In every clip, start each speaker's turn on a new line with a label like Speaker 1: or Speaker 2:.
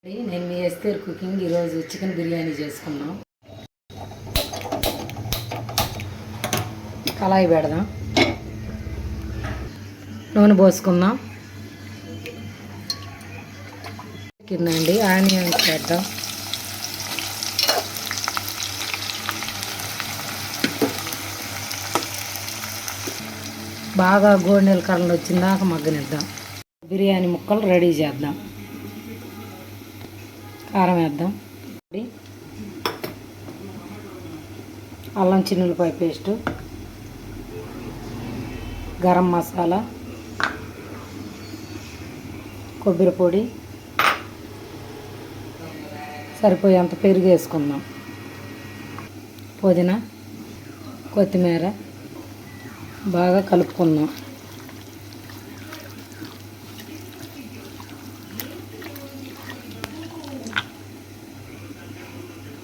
Speaker 1: నేను మీ ఎస్తేర్ కుకింగ్ ఈరోజు చికెన్ బిర్యానీ చేసుకున్నాం. కళాయి పెడదాం, నూనె పోసుకుందాం. కిందండి ఆనియన్స్ వేద్దాం. బాగా గోల్డెన్ కలర్ వచ్చిందాక మగ్గనిద్దాం. బిర్యానీ ముక్కలు రెడీ చేద్దాం. కారం వేద్దాం, అల్లం చిన్నులపాయ పేస్టు, గరం మసాలా, కొబ్బరి పొడి, సరిపోయేంత పెరుగు వేసుకుందాం. పుదీనా, కొత్తిమీర బాగా కలుపుకుందాం.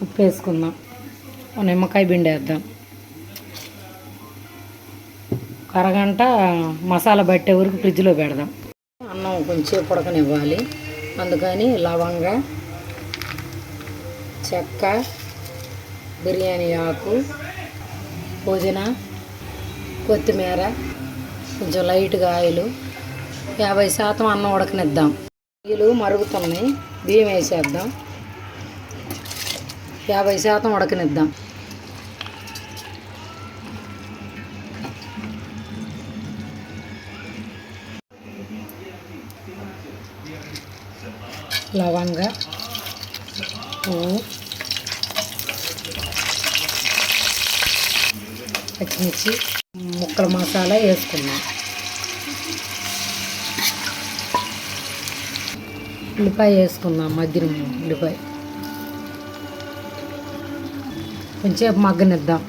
Speaker 1: ఉప్పు వేసుకుందాం. నిమ్మకాయ బిండేద్దాం. అరగంట మసాలా పట్టే వరకు ఫ్రిడ్జ్లో పెడదాం. అన్నం కొంచెం ఉడకనివ్వాలి, అందుకని లవంగ, చెక్క, బిర్యానీ ఆకు, పుదీనా, కొత్తిమీర, కొంచెం లైట్గా ఆయిల్, 50% అన్నం ఉడకనిద్దాం. నీళ్ళు మరుగుతున్నాయి, బియ్యం వేసేద్దాం. 50% ఉడకనిద్దాం. లవంగ, పువ్వు, పచ్చిమిర్చి, ముక్కల మసాలా వేసుకున్నాం. ఉల్లిపాయ వేసుకున్నాం, మగ్గిన ఉల్లిపాయ కొంచెం మగ్గనిద్దాం.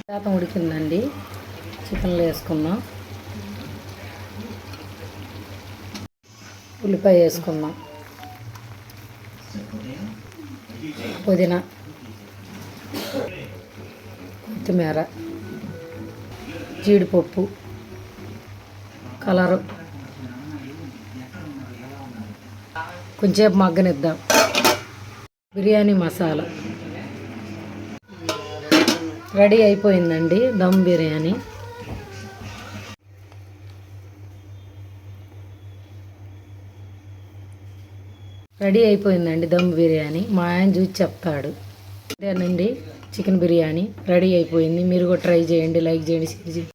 Speaker 1: శాతం ఉడికిందండి, చికెన్లో వేసుకుందాం. ఉల్లిపాయ వేసుకుందాం, పుదీనా, కొత్తిమీర, జీడిపప్పు, కలరు, కొంచెం మగ్గనిద్దాం. బిర్యానీ మసాలా రెడీ అయిపోయిందండి. దమ్ బిర్యానీ రెడీ అయిపోయిందండి. దమ్ బిర్యానీ మా ఆయన చూసి చెప్తాడు. అదేనండి చికెన్ బిర్యానీ రెడీ అయిపోయింది. మీరు కూడా ట్రై చేయండి, లైక్ చేయండి, షేర్ చేయండి.